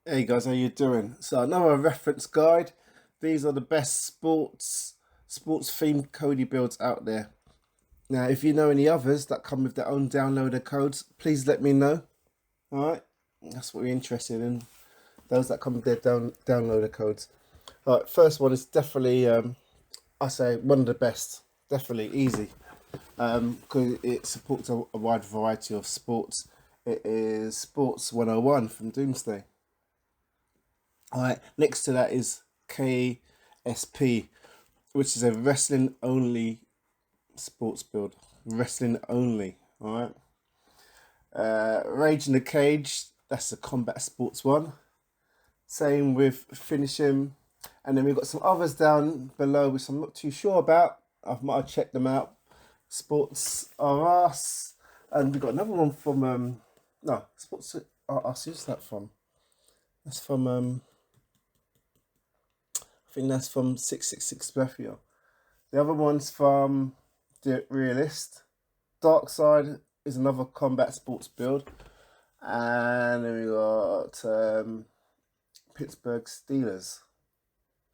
Hey guys, how you doing? So another reference guide. These are the best sports themed Kodi builds out there. Now, if you know any others that come with their own downloader codes, please let me know. All right, that's what we're interested in. Those that come with their downloader codes. All right, first one is definitely I say one of the best. Definitely easy because it supports a wide variety of sports. It is Sports 101 from Doomsday. All right, next to that is KSP, which is a wrestling only sports build. Wrestling only. All right. Rage in the Cage, that's the combat sports one. Same with Finishing. And then we've got some others down below, which I'm not too sure about. I might have checked them out. Sports R Us. And we've got another one from, no, Sports R Us, who's that from? That's from, I think that's from 666 Mafia. The other one's from The Realist. Dark Side is another combat sports build. And then we got Pittsburgh Steelers.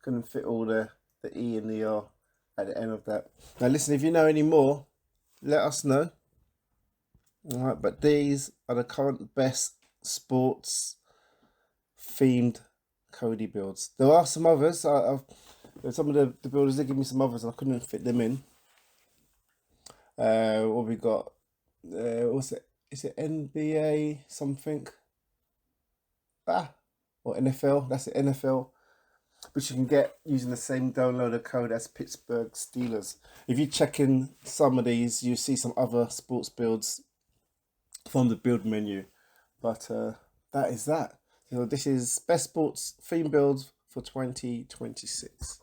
Couldn't fit all the E and the R at the end of that. Now listen, if you know any more, let us know. Alright, but these are the current best sports themed Kodi builds. There are some others. Some of the builders did give me some others and I couldn't fit them in. What we got? What's it? Is it NBA something? Or NFL? That's the NFL. Which you can get using the same downloader code as Pittsburgh Steelers. If you check in some of these, you see some other sports builds from the build menu. But that is that. So this is best sports theme builds for 2026.